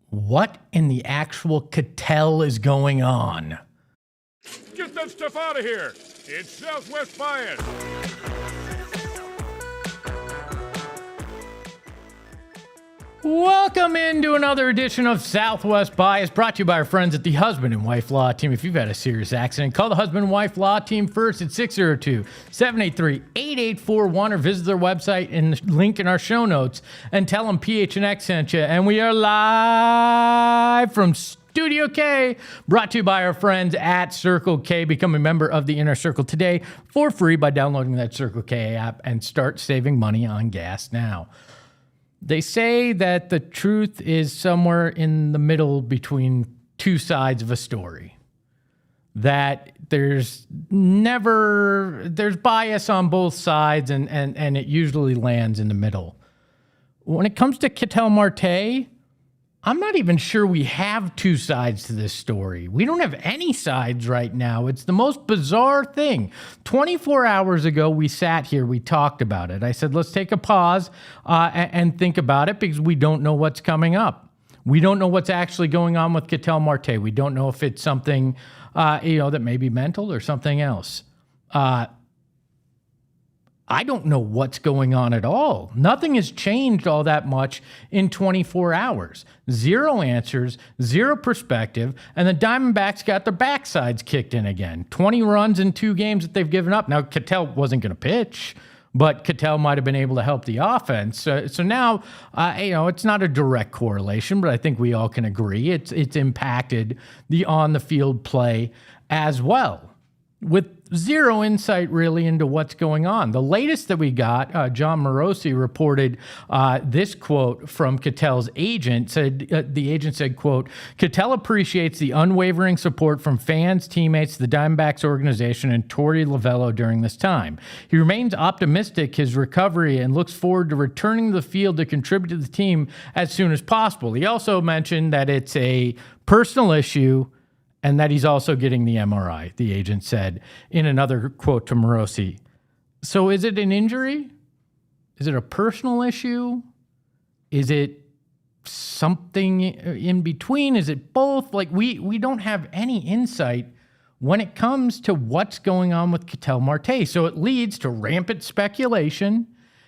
What in the actual Ketel is going on? Get that stuff out of here! It's Southwest Bias! Welcome into another edition of Southwest Bias, brought to you by our friends at the Husband and Wife Law Team. If you've had a serious accident, call the Husband and Wife Law Team first at 602-783-8841 or visit their website in the link in our show notes and tell them PHNX sent you. And we are live from Studio K, brought to you by our friends at Circle K. Become a member of the Inner Circle today for free by downloading that Circle K app and start saving money on gas now. They say that the truth is somewhere in the middle between two sides of a story. That there's bias on both sides and it usually lands in the middle. When it comes to Ketel Marte, I'm not even sure we have two sides to this story. We don't have any sides right now. It's the most bizarre thing. 24 hours ago, we sat here, we talked about it. I said, let's take a pause and think about it because we don't know what's coming up. We don't know what's actually going on with Ketel Marte. We don't know if it's something, that may be mental or something else. I don't know what's going on at all. Nothing has changed all that much in 24 hours. Zero answers, zero perspective, and the Diamondbacks got their backsides kicked in again. 20 runs in 2 games that they've given up. Now, Ketel wasn't going to pitch, but Ketel might have been able to help the offense. So now, it's not a direct correlation, but I think we all can agree it's impacted the on-the-field play as well, with zero insight really into what's going on. The latest that we got, John Morosi reported this quote from Ketel's agent. The agent said, quote, "Ketel appreciates the unwavering support from fans, teammates, the Diamondbacks organization, and Torey Lovullo during this time. He remains optimistic his recovery and looks forward to returning to the field to contribute to the team as soon as possible." He also mentioned that it's a personal issue and that he's also getting the MRI, the agent said in another quote to Morosi. So is it an injury? Is it a personal issue? Is it something in between? Is it both? Like we don't have any insight when it comes to what's going on with Ketel Marte. So it leads to rampant speculation.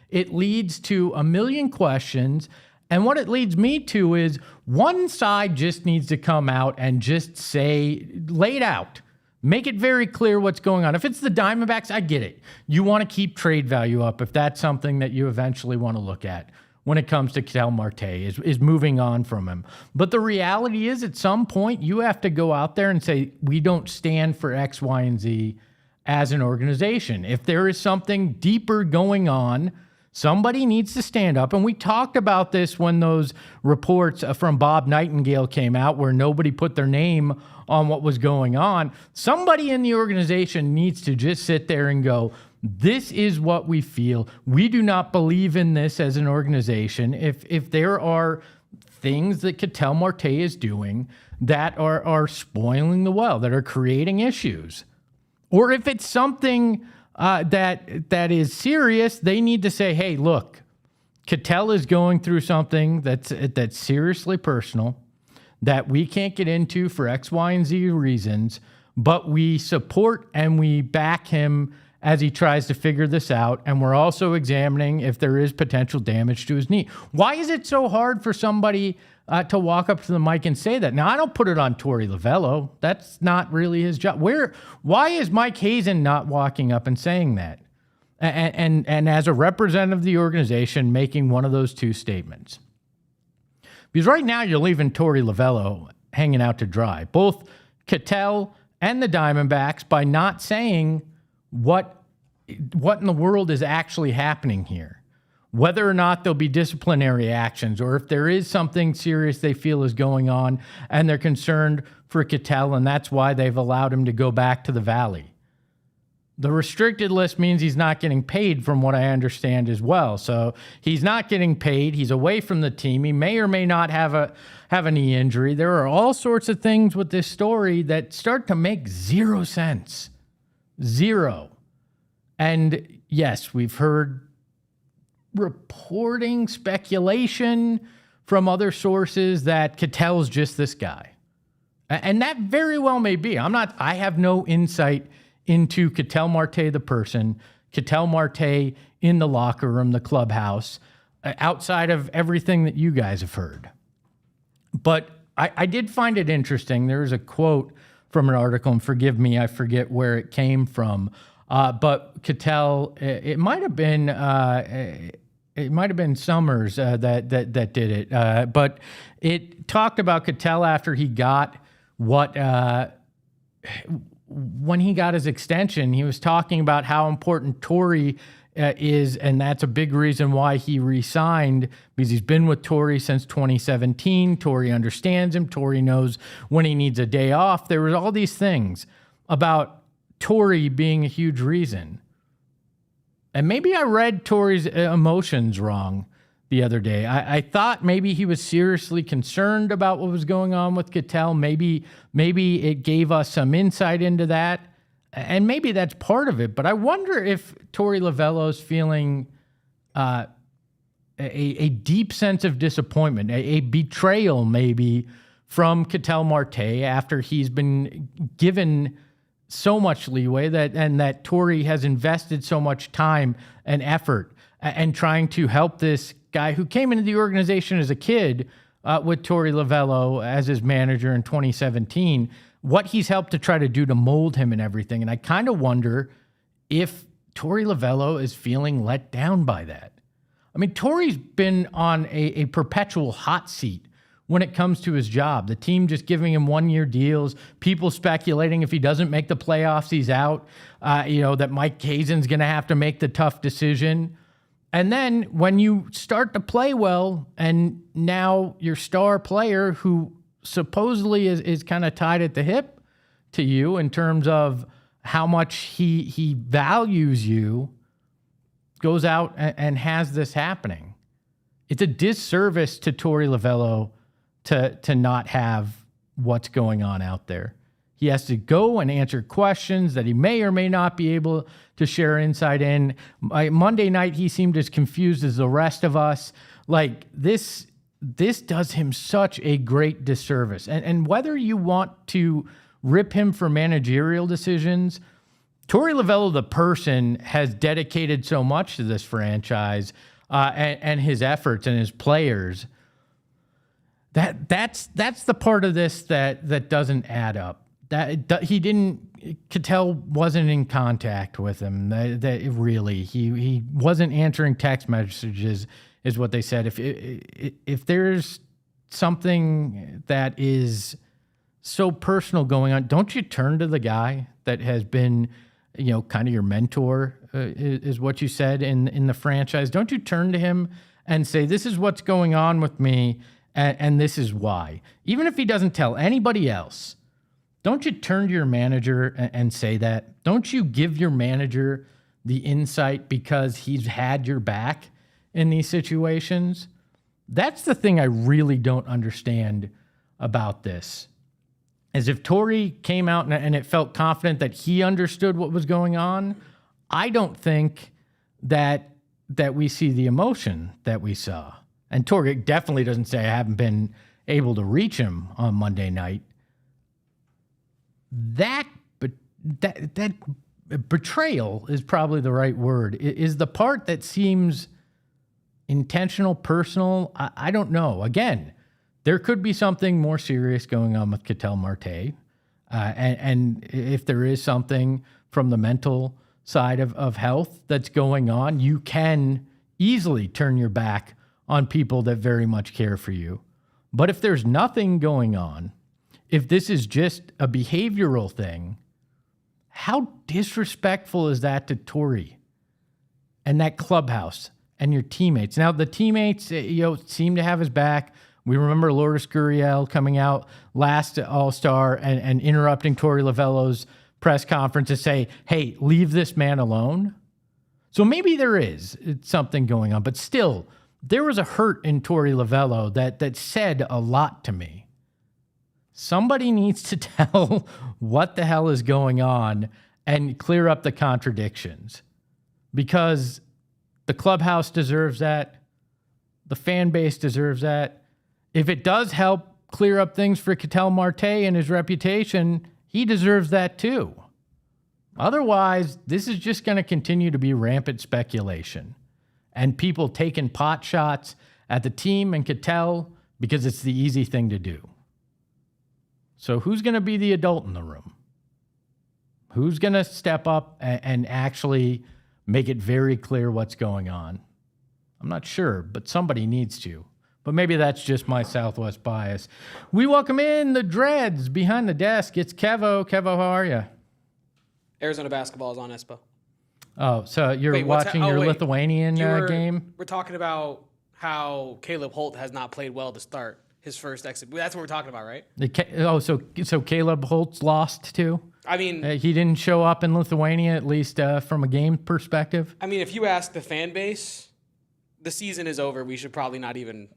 It leads to a million questions. And what it leads me to is one side just needs to come out and just lay it out. Make it very clear what's going on. If it's the Diamondbacks, I get it. You want to keep trade value up if that's something that you eventually want to look at when it comes to Ketel Marte, is moving on from him. But the reality is at some point you have to go out there and say, we don't stand for X, Y, and Z as an organization. If there is something deeper going on, somebody needs to stand up. And we talked about this when those reports from Bob Nightingale came out where nobody put their name on what was going on. Somebody in the organization needs to just sit there and go, this is what we feel. We do not believe in this as an organization. If there are things that Ketel Marte is doing that are spoiling the well, that are creating issues, or if it's something that is serious, they need to say, hey, look, Ketel is going through something that's seriously personal that we can't get into for X, Y, and Z reasons, but we support and we back him as he tries to figure this out, and we're also examining if there is potential damage to his knee. Why is it so hard for somebody to walk up to the mic and say that? Now, I don't put it on Torey Lovullo. That's not really his job. Why is Mike Hazen not walking up and saying that? And as a representative of the organization, making one of those two statements? Because right now you're leaving Torey Lovullo hanging out to dry, both Ketel and the Diamondbacks, by not saying what in the world is actually happening here. Whether or not there'll be disciplinary actions, or if there is something serious they feel is going on and they're concerned for Ketel, and that's why they've allowed him to go back to the Valley. The restricted list means he's not getting paid, from what I understand as well. So he's not getting paid. He's away from the team. He may or may not have a knee injury. There are all sorts of things with this story that start to make zero sense. Zero. And yes, we've heard reporting, speculation from other sources that Ketel's just this guy. And that very well may be. I have no insight into Ketel Marte, the person, Ketel Marte in the locker room, the clubhouse, outside of everything that you guys have heard. But I did find it interesting. There's a quote from an article, and forgive me, I forget where it came from. But Ketel, it might have been Summers that did it. But it talked about Ketel after he got when he got his extension. He was talking about how important Torrey is, and that's a big reason why he re-signed, because he's been with Torrey since 2017. Torrey understands him. Torrey knows when he needs a day off. There was all these things about Torrey being a huge reason. And maybe I read Torrey's emotions wrong the other day. I thought maybe he was seriously concerned about what was going on with Ketel. Maybe it gave us some insight into that. And maybe that's part of it. But I wonder if Torey Lovullo's feeling a deep sense of disappointment, a betrayal maybe from Ketel Marte after he's been given so much leeway that Torrey has invested so much time and effort and trying to help this guy who came into the organization as a kid with Torey Lovullo as his manager in 2017, what he's helped to try to do to mold him and everything. And I kind of wonder if Torey Lovullo is feeling let down by that. I mean, Torrey's been on a perpetual hot seat when it comes to his job. The team just giving him one-year deals, people speculating if he doesn't make the playoffs, he's out, that Mike Hazen's going to have to make the tough decision. And then when you start to play well, and now your star player, who supposedly is kind of tied at the hip to you in terms of how much he values you, goes out and has this happening. It's a disservice to Torey Lovullo to not have what's going on out there. He has to go and answer questions that he may or may not be able to share insight in. Monday night, he seemed as confused as the rest of us. Like, this does him such a great disservice. And whether you want to rip him for managerial decisions, Torey Lovullo, the person, has dedicated so much to this franchise and his efforts and his players. That's the part of this that doesn't add up. Ketel wasn't in contact with him. He wasn't answering text messages, is what they said. If there's something that is so personal going on, don't you turn to the guy that has been, kind of your mentor, is what you said in the franchise. Don't you turn to him and say, this is what's going on with me, and this is why. Even if he doesn't tell anybody else, don't you turn to your manager and say that? Don't you give your manager the insight because he's had your back in these situations? That's the thing I really don't understand about this. As if Torrey came out and it felt confident that he understood what was going on, I don't think that we see the emotion that we saw. And Torrey definitely doesn't say, I haven't been able to reach him on Monday night. That betrayal is probably the right word. Is the part that seems intentional, personal? I don't know. Again, there could be something more serious going on with Ketel Marte. And if there is something from the mental side of health that's going on, you can easily turn your back on people that very much care for you. But if there's nothing going on, if this is just a behavioral thing, how disrespectful is that to Torrey and that clubhouse and your teammates? Now, the teammates, seem to have his back. We remember Lourdes Gurriel coming out last All-Star and interrupting Torey Lovullo's press conference to say, hey, leave this man alone. So maybe there is something going on, but still, there was a hurt in Torey Lovullo that said a lot to me. Somebody needs to tell what the hell is going on and clear up the contradictions, because the clubhouse deserves that. The fan base deserves that. if it does help clear up things for Ketel Marte and his reputation, he deserves that too. Otherwise, this is just going to continue to be rampant speculation and people taking pot shots at the team and Ketel because it's the easy thing to do. So who's going to be the adult in the room? Who's going to step up and actually make it very clear what's going on? I'm not sure, but somebody needs to. But maybe that's just my Southwest bias. We welcome in the Dreads behind the desk. It's Kevo. Kevo, how are you? Arizona basketball is on Espo. Oh, so you're watching your Lithuanian game? We're talking about how Caleb Holt has not played well to start his first exit. That's what we're talking about, right? So Caleb Holt's lost too? I mean, he didn't show up in Lithuania, at least from a game perspective. I mean, if you ask the fan base, the season is over. We should probably not even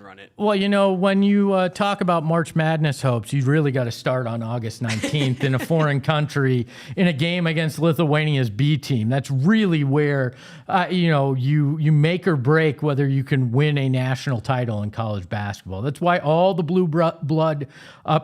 run it. Well, when you talk about March Madness hopes, you really got to start on August 19th in a foreign country in a game against Lithuania's B team. That's really where, you make or break whether you can win a national title in college basketball. That's why all the blue blood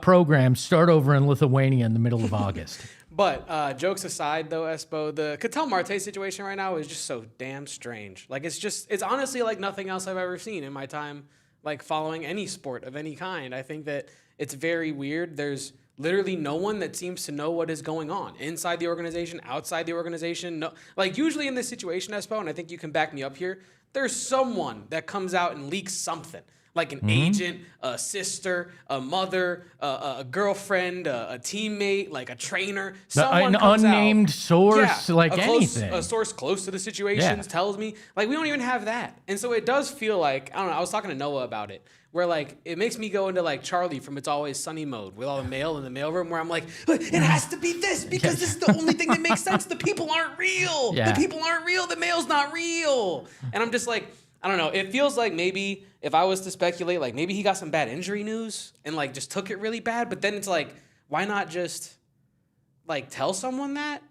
programs start over in Lithuania in the middle of August. But jokes aside, though, Espo, the Ketel Marte situation right now is just so damn strange. Like, it's honestly like nothing else I've ever seen in my time, like, following any sport of any kind. I think that it's very weird. There's literally no one that seems to know what is going on inside the organization, outside the organization. No, like, usually in this situation, Espo, and I think you can back me up here, there's someone that comes out and leaks something. Like an agent, a sister, a mother, a girlfriend, a teammate, like a trainer. Someone an comes unnamed out. source, anything. A source close to the situations tells me. Like, we don't even have that. And so it does feel like, I don't know, I was talking to Noah about it, where, like, it makes me go into, like, Charlie from It's Always Sunny mode with all the mail in the mailroom, where I'm like, it has to be this because this is the only thing that makes sense. The people aren't real. Yeah. The people aren't real. The mail's not real. And I'm just like, I don't know. It feels like maybe if I was to speculate, like maybe he got some bad injury news and like just took it really bad. But then it's like, why not just like tell someone that?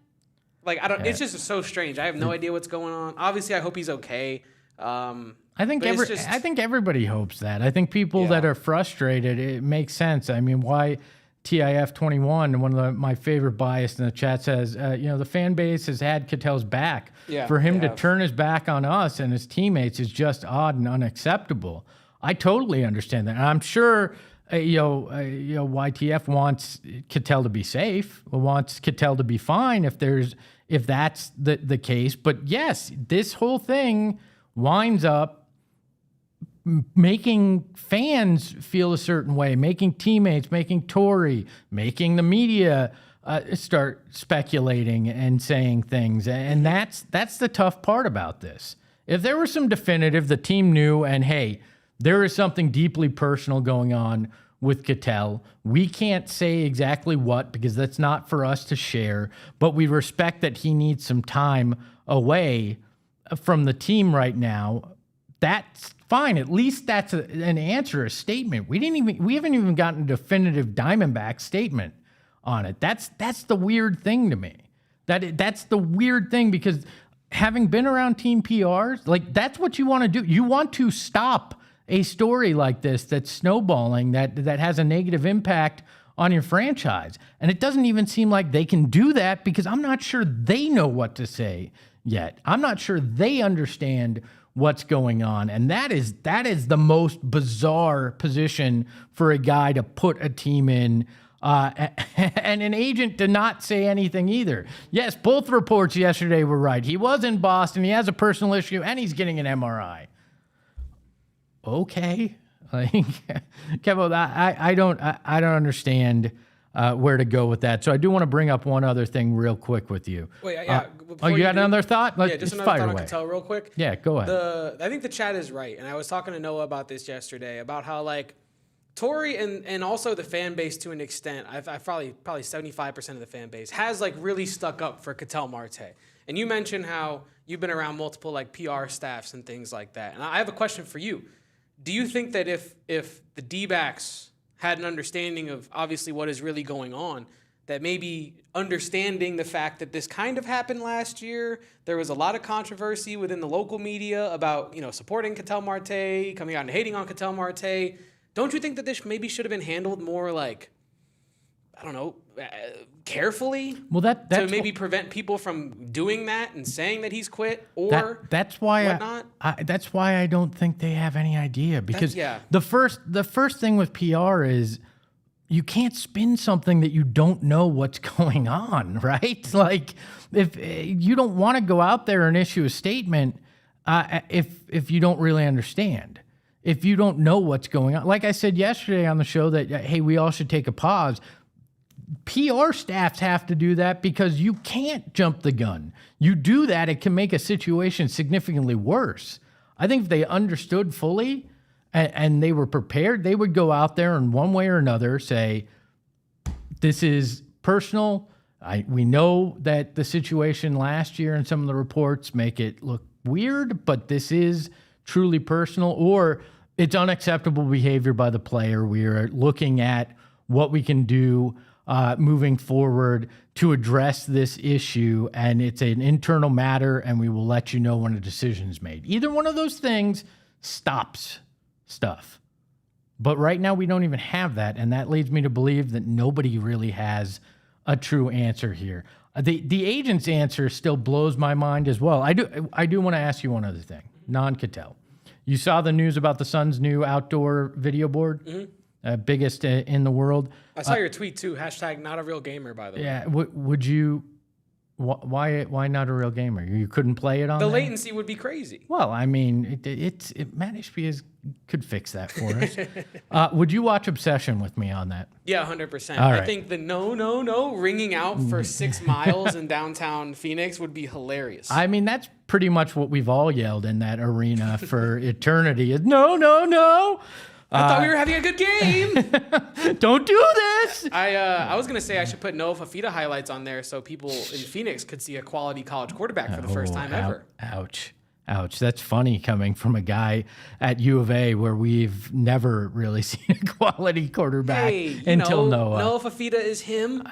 Like, I don't. Yeah. It's just so strange. I have no idea what's going on. Obviously, I hope he's okay. I think everybody hopes that. I think people that are frustrated, it makes sense. I mean, why? TIF21, one of my favorite bias in the chat says, the fan base has had Ketel's back. Yeah, for him to turn his back on us and his teammates is just odd and unacceptable. I totally understand that. And I'm sure, YTF wants Ketel to be safe, wants Ketel to be fine if that's the case. But yes, this whole thing winds up making fans feel a certain way, making teammates, making Tory, making the media start speculating and saying things. And that's the tough part about this. If there was some definitive, the team knew, and hey, there is something deeply personal going on with Ketel. We can't say exactly what because that's not for us to share, but we respect that he needs some time away from the team right now. That's fine. At least that's an answer, a statement. We haven't even gotten a definitive Diamondback statement on it. That's the weird thing to me. That's the weird thing because having been around team PRs, like that's what you want to do. You want to stop a story like this that's snowballing, that has a negative impact on your franchise. And it doesn't even seem like they can do that because I'm not sure they know what to say yet. I'm not sure they understand what's going on. And that is the most bizarre position for a guy to put a team in. And an agent did not say anything either. Yes, both reports yesterday were right. He was in Boston. He has a personal issue, and he's getting an MRI. Okay, Kevin, I don't understand where to go with that. So I do want to bring up one other thing real quick with you. Wait, you got another thought? Just another thought I can tell real quick. Yeah, go ahead. I think the chat is right, and I was talking to Noah about this yesterday about how like Tory and also the fan base to an extent, I've probably 75% of the fan base has like really stuck up for Ketel Marte. And you mentioned how you've been around multiple like PR staffs and things like that. And I have a question for you. Do you think that if the D-backs had an understanding of obviously what is really going on, that maybe understanding the fact that this kind of happened last year, there was a lot of controversy within the local media about, supporting Ketel Marte, coming out and hating on Ketel Marte. Don't you think that this maybe should have been handled more like, I don't know, carefully? Well, that's to maybe prevent people from doing that and saying that he's quit or that's why whatnot? that's why I don't think they have any idea, because yeah. the first thing with PR is you can't spin something that you don't know what's going on, right? Like, if you don't want to go out there and issue a statement if you don't really understand, if you don't know what's going on. Like I said yesterday on the show that, hey, we all should take a pause. PR staffs have to do that because you can't jump the gun. You do that, it can make a situation significantly worse. I think if they understood fully and they were prepared, they would go out there and one way or another say, this is personal. We know that the situation last year and some of the reports make it look weird, but this is truly personal, or it's unacceptable behavior by the player. We are looking at what we can do moving forward to address this issue, and it's an internal matter, and we will let you know when a decision is made. Either one of those things stops stuff. But right now we don't even have that, and that leads me to believe that nobody really has a true answer here. The agent's answer still blows my mind as well. I do want to ask you one other thing, non-Ketel. You saw the news about the Suns' new outdoor video board? Mm-hmm. Biggest in the world. I saw your tweet too. #, not a real gamer, by the way. Yeah. Would you? Why not a real gamer? You couldn't play it on the there? latency would be crazy. Well, I mean, Matt HB could fix that for us. Would you watch Obsession with me on that? Yeah, 100%. All right. I think the no ringing out for 6 miles in downtown Phoenix would be hilarious. I mean, that's pretty much what we've all yelled in that arena for eternity. Is no. I thought we were having a good game. Don't do this. I was gonna say I should put Noah Fafita highlights on there so people in Phoenix could see a quality college quarterback for the first time ever. Ouch. That's funny coming from a guy at U of A where we've never really seen a quality quarterback until Noah. Noah Fafita is him.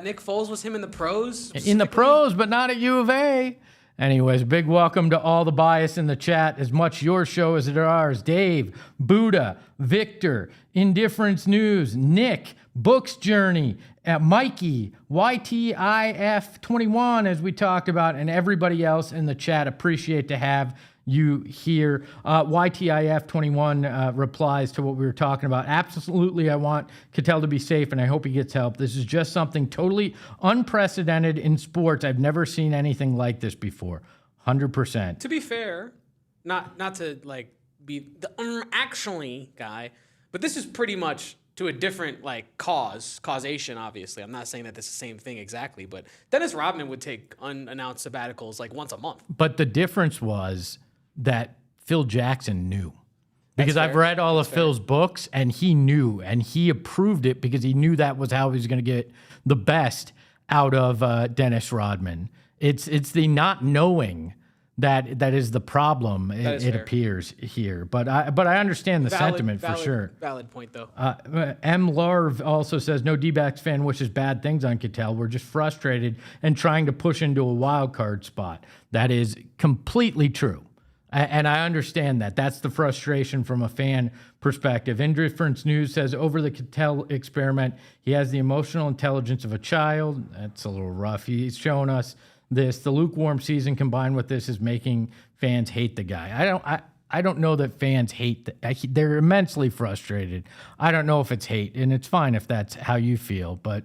Nick Foles was him in the pros. In the pros, but not at U of A. Anyways, big welcome to all the bias in the chat. As much your show as it ours. Dave, Buddha, Victor, Indifference News, Nick, Books Journey, Mikey, YTIF21, as we talked about, and everybody else in the chat. Appreciate to have you here. YTIF21 replies to what we were talking about. Absolutely, I want Ketel to be safe, and I hope he gets help. This is just something totally unprecedented in sports. I've never seen anything like this before. 100%. To be fair, not to like be the actually guy, but this is pretty much to a different causation. Obviously, I'm not saying that this is the same thing exactly, but Dennis Rodman would take unannounced sabbaticals like once a month. But the difference was that Phil Jackson knew, because I've read all of Phil's books, and he knew, and he approved it because he knew that was how he was going to get the best out of Dennis Rodman. It's the not knowing that is the problem. It appears here, but I understand the sentiment for sure. Valid point though. M. Larv also says no D-backs fan wishes bad things on Ketel. We're just frustrated and trying to push into a wild card spot. That is completely true. And I understand that. That's the frustration from a fan perspective. Indifference News says, over the Ketel experiment, he has the emotional intelligence of a child. That's a little rough. He's shown us this. The lukewarm season combined with this is making fans hate the guy. I don't know that fans hate. They're immensely frustrated. I don't know if it's hate, and it's fine if that's how you feel, but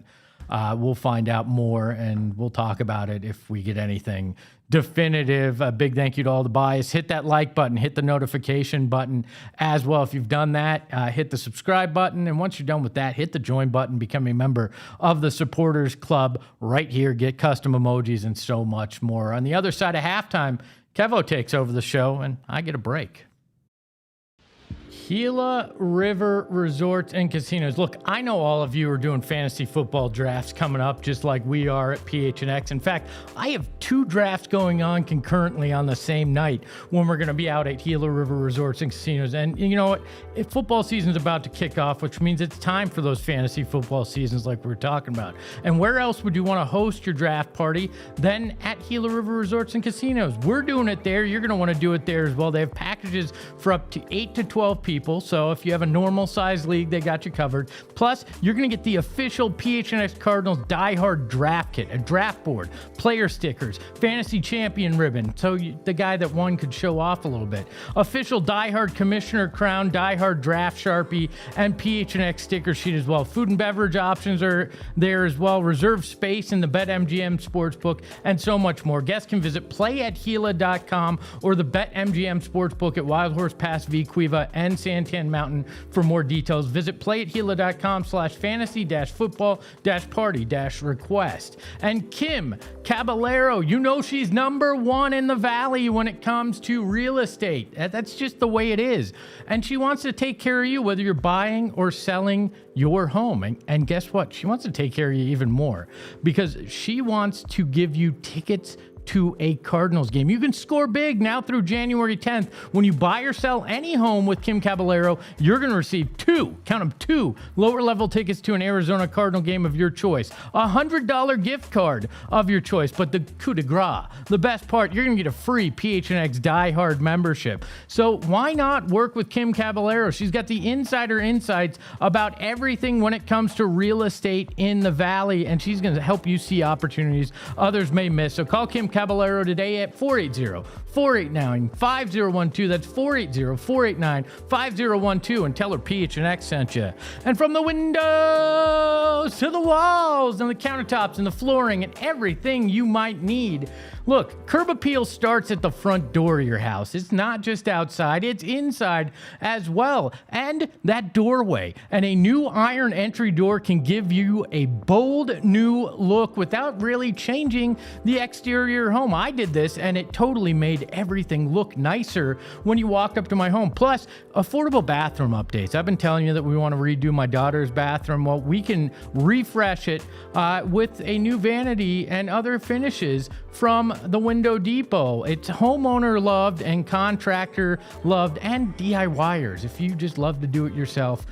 we'll find out more, and we'll talk about it if we get anything definitive. A big thank you to all the bias. Hit that like button, hit the notification button as well. If you've done that, hit the subscribe button. And once you're done with that, hit the join button, become a member of the supporters club right here, get custom emojis and so much more. On the other side of halftime, Kevo takes over the show and I get a break. Gila River Resorts and Casinos. Look, I know all of you are doing fantasy football drafts coming up, just like we are at PHNX. In fact, I have two drafts going on concurrently on the same night when we're going to be out at Gila River Resorts and Casinos. And you know what? If football season's about to kick off, which means it's time for those fantasy football seasons like we're talking about. And where else would you want to host your draft party than at Gila River Resorts and Casinos? We're doing it there. You're going to want to do it there as well. They have packages for up to 8 to 12 people. So if you have a normal size league, they got you covered. Plus, you're going to get the official PHNX Cardinals Die Hard draft kit, a draft board, player stickers, fantasy champion ribbon. So the guy that won could show off a little bit. Official Die Hard commissioner crown, Die Hard draft Sharpie, and PHNX sticker sheet as well. Food and beverage options are there as well. Reserve space in the BetMGM Sportsbook and so much more. Guests can visit playathila.com or the BetMGM Sportsbook at Wild Horse Pass, V Cueva, and Santan Mountain for more details. Visit playathila.com/fantasy-football-party-request. And Kim Caballero, you know she's number one in the Valley when it comes to real estate. That's just the way it is. And she wants to take care of you whether you're buying or selling your home. And guess what? She wants to take care of you even more because she wants to give you tickets to a Cardinals game. You can score big now through January 10th. When you buy or sell any home with Kim Caballero, you're going to receive count them, two lower level tickets to an Arizona Cardinal game of your choice, a $100 gift card of your choice. But the coup de grace, the best part, you're going to get a free PHNX Die Hard membership. So why not work with Kim Caballero? She's got the insider insights about everything when it comes to real estate in the Valley, and she's going to help you see opportunities others may miss. So call Kim Caballero today at 480-489-5012. That's 480-489-5012 and tell her PHNX sent you. And from the windows to the walls and the countertops and the flooring and everything you might need. Look, Curb Appeal starts at the front door of your house. It's not just outside, it's inside as well. And that doorway and a new iron entry door can give you a bold new look without really changing the exterior of your home. I did this and it totally made everything look nicer when you walked up to my home. Plus, affordable bathroom updates. I've been telling you that we want to redo my daughter's bathroom. Well, we can refresh it with a new vanity and other finishes from the Window Depot. It's homeowner loved and contractor loved and DIYers. If you just love to do it yourself,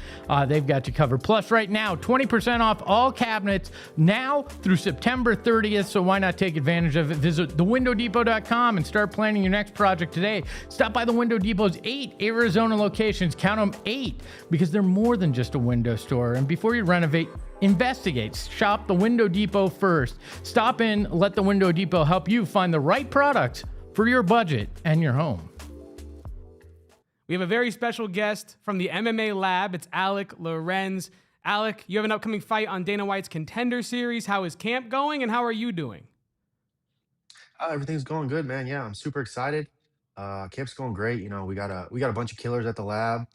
they've got you covered. Plus right now, 20% off all cabinets now through September 30th. So why not take advantage of it? Visit thewindowdepot.com and start planning your next project today. Stop by the Window Depot's 8 Arizona locations. Count them 8 because they're more than just a window store. And before you renovate, investigate. Shop the Window Depot first. Stop in, let the Window Depot help you find the right products for your budget and your home. We have a very special guest from the MMA Lab. It's Alec Lorenz. Alec, you have an upcoming fight on Dana White's Contender Series. How is camp going and how are you doing? Everything's going good, man. Yeah, I'm super excited. Camp's going great. You know, we got a bunch of killers at the lab.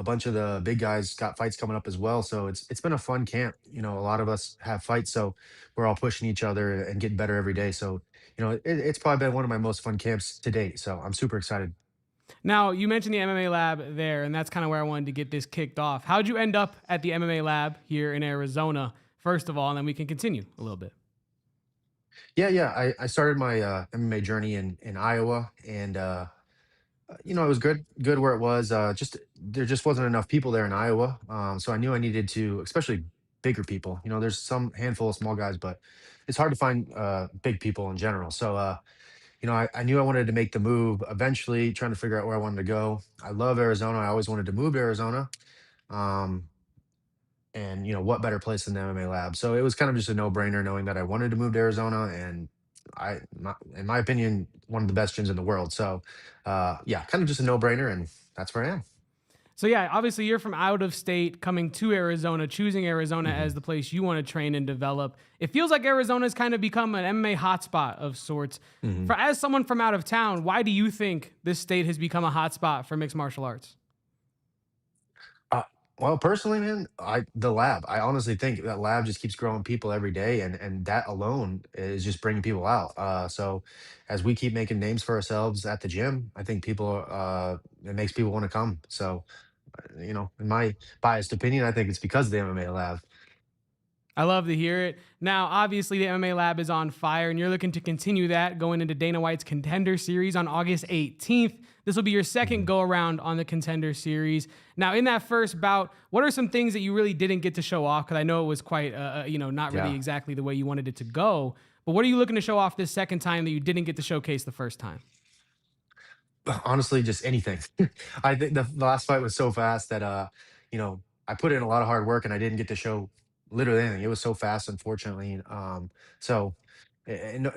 A bunch of the big guys got fights coming up as well. So it's been a fun camp. You know, a lot of us have fights, so we're all pushing each other and getting better every day. So, you know, it's probably been one of my most fun camps to date. So I'm super excited. Now, you mentioned the MMA Lab there, and that's kind of where I wanted to get this kicked off. How'd you end up at the MMA Lab here in Arizona, first of all, and then we can continue a little bit. Yeah. I started my MMA journey in Iowa, and you know, it was good where it was. Just there just wasn't enough people there in Iowa, so I knew I needed to, especially bigger people. You know, there's some handful of small guys, but it's hard to find big people in general. So, you know, I knew I wanted to make the move. Eventually, trying to figure out where I wanted to go. I love Arizona. I always wanted to move to Arizona. Um, and you know, what better place than the MMA lab? So it was kind of just a no-brainer, knowing that I wanted to move to Arizona, and in my opinion, one of the best gyms in the world. So, yeah, kind of just a no-brainer, and that's where I am. So yeah, obviously you're from out of state coming to Arizona, choosing Arizona hmm as the place you want to train and develop. It feels like Arizona's kind of become an MMA hotspot of sorts. hmm For as someone from out of town, why do you think this state has become a hotspot for mixed martial arts? Uh, well, personally, man, the lab. I honestly think that lab just keeps growing people every day, and that alone is just bringing people out. So, as we keep making names for ourselves at the gym, I think it makes people want to come. So, In my biased opinion, I think it's because of the MMA lab. I love to hear it. Now, obviously, the MMA Lab is on fire, and you're looking to continue that going into Dana White's Contender Series on August 18th. This will be your second Mhm. go around on the Contender Series. Now, in that first bout, what are some things that you really didn't get to show off? Because I know it was quite, not really Yeah. exactly the way you wanted it to go. But what are you looking to show off this second time that you didn't get to showcase the first time? Honestly, just anything. I think the last fight was so fast that I put in a lot of hard work and I didn't get to show literally anything. It was so fast, unfortunately. So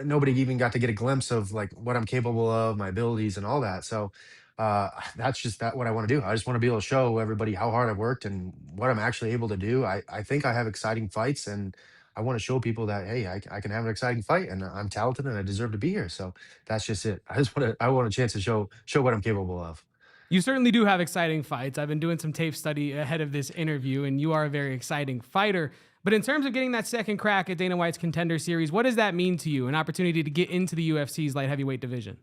nobody even got to get a glimpse of like what I'm capable of, my abilities, and all that. So that's just that what I want to do. I just want to be able to show everybody how hard I've worked and what I'm actually able to do. I think I have exciting fights, and I want to show people that hey, I can have an exciting fight, and I'm talented, and I deserve to be here. So that's just it. I want a chance to show what I'm capable of. You certainly do have exciting fights. I've been doing some tape study ahead of this interview, and you are a very exciting fighter. But in terms of getting that second crack at Dana White's Contender Series, what does that mean to you? An opportunity to get into the UFC's light heavyweight division?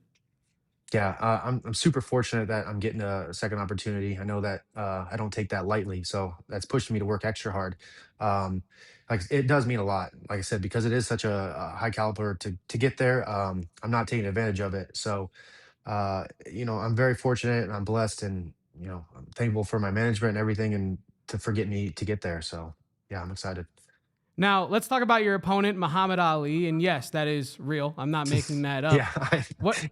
Yeah, I'm super fortunate that I'm getting a second opportunity. I know that I don't take that lightly, so that's pushing me to work extra hard. Um, like it does mean a lot. Like I said, because it is such a high caliber to get there. I'm not taking advantage of it. So I'm very fortunate and I'm blessed, and I'm thankful for my management and everything, and to forget me to get there. So yeah, I'm excited. Now, let's talk about your opponent, Muhammad Ali. And yes, that is real. I'm not making that up. Yeah,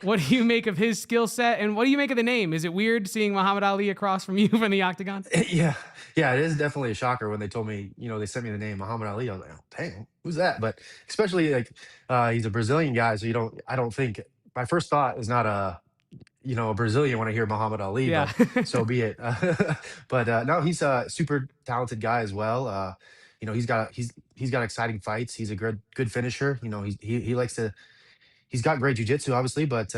What do you make of his skill set, and what do you make of the name? Is it weird seeing Muhammad Ali across from you from the octagon? yeah, yeah. It is definitely a shocker when they told me, they sent me the name Muhammad Ali. I was like, oh, dang, who's that? But especially like he's a Brazilian guy, so I don't think my first thought is not a Brazilian when I hear Muhammad Ali, Yeah. but so be it. But no, he's a super talented guy as well. He's got exciting fights. He's a good finisher. He likes to. He's got great jujitsu, obviously, but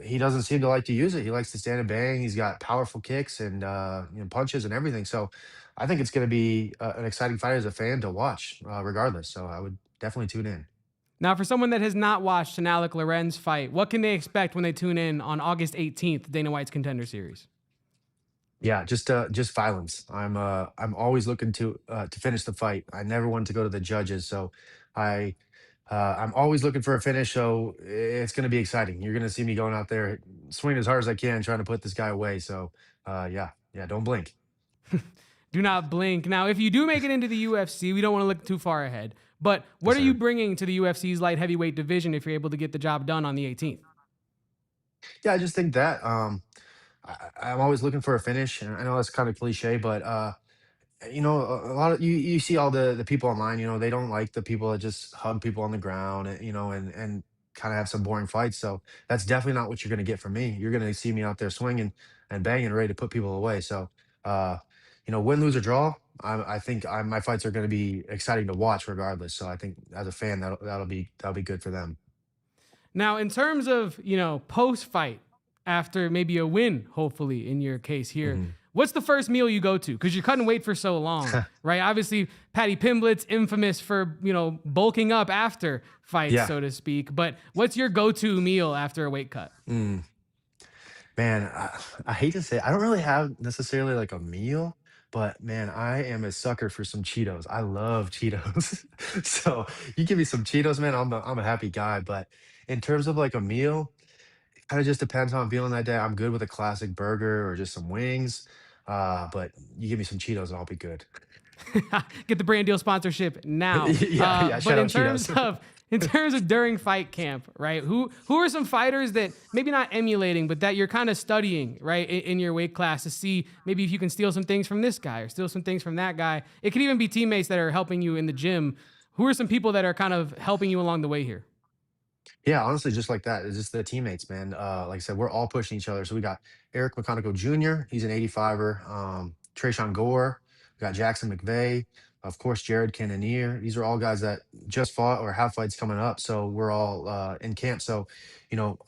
he doesn't seem to like to use it. He likes to stand and bang. He's got powerful kicks and punches and everything. So I think it's going to be an exciting fight as a fan to watch, regardless. So I would definitely tune in. Now, for someone that has not watched an Alec Lorenz fight, what can they expect when they tune in on August 18th, Dana White's Contender Series? Yeah, just violence. I'm always looking to finish the fight. I never want to go to the judges, so I I'm always looking for a finish. So it's going to be exciting. You're going to see me going out there swinging as hard as I can, trying to put this guy away. So yeah, don't blink. Do not blink. Now, if you do make it into the UFC, we don't want to look too far ahead. But Yes, what are you sir. bringing to the UFC's light heavyweight division if you're able to get the job done on the 18th? Yeah, I just think that I'm always looking for a finish, and I know that's kind of cliche, but a lot of you see all the people online, they don't like the people that just hug people on the ground, and kind of have some boring fights. So that's definitely not what you're going to get from me. You're going to see me out there swinging and banging, ready to put people away. So uh win, lose, or draw, I think my fights are going to be exciting to watch regardless. So I think as a fan, that'll be good for them. Now, in terms of, post fight, after maybe a win, hopefully in your case here, Mhm. what's the first meal you go to? Because you're cutting weight for so long, right? Obviously, Patty Pimblett's infamous for, bulking up after fights, Yeah. so to speak. But what's your go to meal after a weight cut? Mm. Man, I hate to say it, I don't really have necessarily like a meal, but man, I am a sucker for some Cheetos. I love Cheetos. So you give me some Cheetos, man, I'm a happy guy. But in terms of like a meal, it kind of just depends how I'm feeling that day. I'm good with a classic burger or just some wings. But you give me some Cheetos and I'll be good. Get the brand deal sponsorship now. Yeah, yeah, But shout out Cheetos. in terms of during fight camp, right? Who are some fighters that maybe not emulating, but that you're kind of studying, right, in your weight class to see maybe if you can steal some things from this guy or steal some things from that guy. It could even be teammates that are helping you in the gym. Who are some people that are kind of helping you along the way here? Yeah, honestly, just like that. It's just the teammates, man. Like I said, we're all pushing each other. So we got Eric McConaughey Jr., he's an 85er. Trayshawn Gore, we got Jackson McVeigh, of course, Jared Cannonier. These are all guys that just fought or have fights coming up. So we're all in camp. So,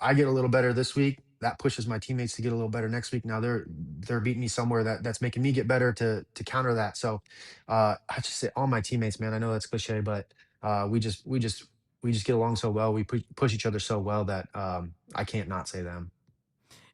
I get a little better this week. That pushes my teammates to get a little better next week. Now they're beating me somewhere that's making me get better to counter that. So I just say all my teammates, man. I know that's cliche, but we just get along so well. We push each other so well that I can't not say them.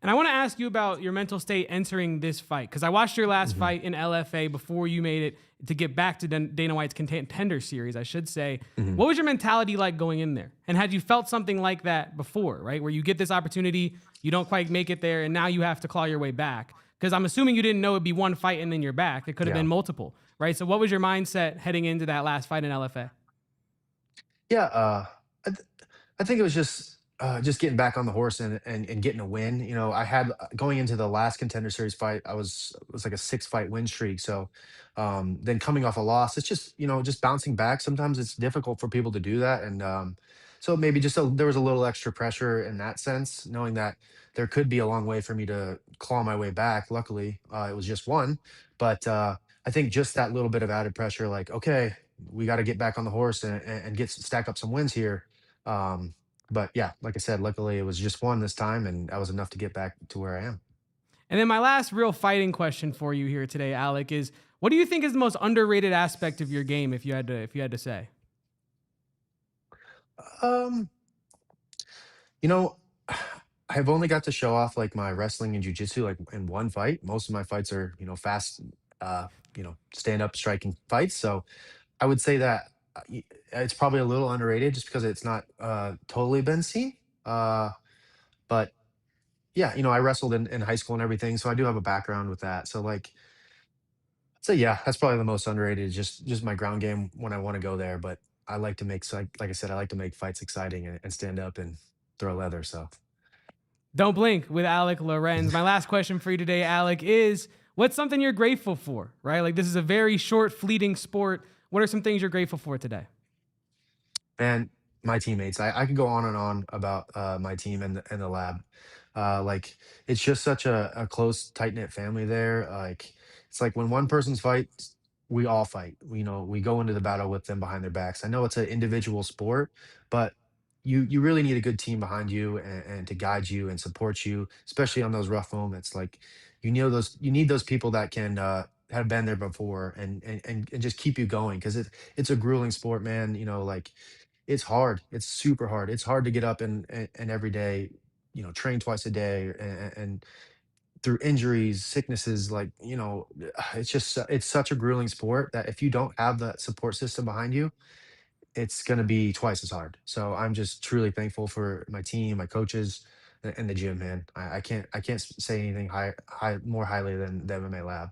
And I want to ask you about your mental state entering this fight, because I watched your last fight in LFA before you made it to get back to Dana White's Contender Series, I should say. What was your mentality like going in there? And had you felt something like that before, right? Where you get this opportunity, you don't quite make it there, and now you have to claw your way back. Because I'm assuming you didn't know it'd be one fight and then you're back. It could have been multiple, right? So what was your mindset heading into that last fight in LFA? Yeah, I think it was just getting back on the horse and getting a win. You know, I had going into the last Contender Series fight, it was like a 6-fight win streak. So then coming off a loss, it's just just bouncing back. Sometimes it's difficult for people to do that, and so maybe there was a little extra pressure in that sense, knowing that there could be a long way for me to claw my way back. Luckily, it was just one, but I think just that little bit of added pressure, like okay, we got to get back on the horse and stack up some wins here. Um, but yeah, like I said, luckily it was just one this time, and that was enough to get back to where I am. And then my last real fighting question for you here today, Alec, is what do you think is the most underrated aspect of your game, if you had to say? Um, you know, I've only got to show off like my wrestling and jujitsu like in one fight. Most of my fights are, fast, stand up striking fights. So I would say that it's probably a little underrated just because it's not totally been seen. Uh, but yeah, I wrestled in high school and everything, so I do have a background with that. So like, so yeah, that's probably the most underrated. Just my ground game when I want to go there. But I like to make like I said, I like to make fights exciting and stand up and throw leather. So Don't blink with Alec Lorenz. My last question for you today, Alec, is what's something you're grateful for, right? Like this is a very short, fleeting sport. What are some things you're grateful for today? and my teammates, I could go on and on about my team and the lab. Like it's just such a close, tight knit family there. Like it's like when one person's fights, we all fight. We go into the battle with them behind their backs. I know it's an individual sport, but you really need a good team behind you and to guide you and support you, especially on those rough moments. Like you need those people that can have been there before and just keep you going because it's a grueling sport, man. Like it's hard. It's super hard. It's hard to get up and every day, train twice a day and through injuries, sicknesses, like, it's just it's such a grueling sport that if you don't have that support system behind you, it's going to be twice as hard. So I'm just truly thankful for my team, my coaches, and the gym, man. I can't say anything more highly than the MMA lab.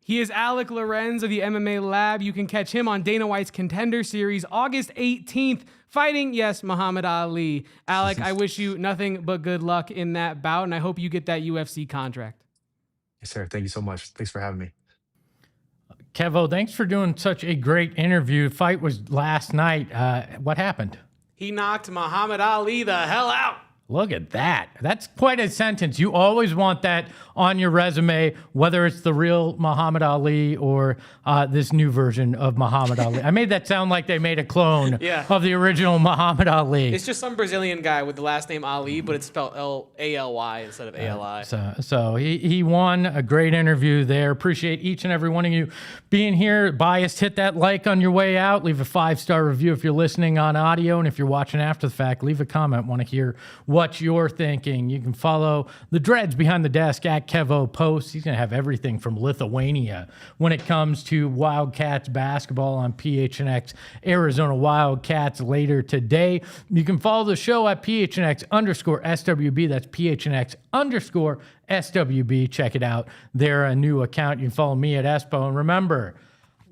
He is Alec Lorenz of the MMA Lab. You can catch him on Dana White's Contender Series August 18th, fighting, yes, Muhammad Ali. Alec, I wish you nothing but good luck in that bout, and I hope you get that UFC contract. Yes, sir. Thank you so much. Thanks for having me. Kevo, thanks for doing such a great interview. Fight was last night. What happened? He knocked Muhammad Ali the hell out. Look at that. That's quite a sentence. You always want that on your resume, whether it's the real Muhammad Ali or this new version of Muhammad Ali. I made that sound like they made a clone of the original Muhammad Ali. It's just some Brazilian guy with the last name Ali, but it's spelled ALY instead of ALI. So he won a great interview there. Appreciate each and every one of you being here. Biased, hit that like on your way out. Leave a 5-star review if you're listening on audio. And if you're watching after the fact, leave a comment. Want to hear what you're thinking. You can follow the Dreads behind the desk at Kevo Post. He's going to have everything from Lithuania when it comes to Wildcats basketball on PHNX Arizona Wildcats later today. You can follow the show at PHNX_SWB. That's PHNX_SWB. Check it out. They're a new account. You can follow me at Espo. And remember,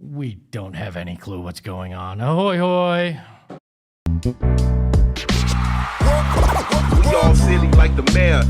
we don't have any clue what's going on. Ahoy, hoy. We all silly like the mayor.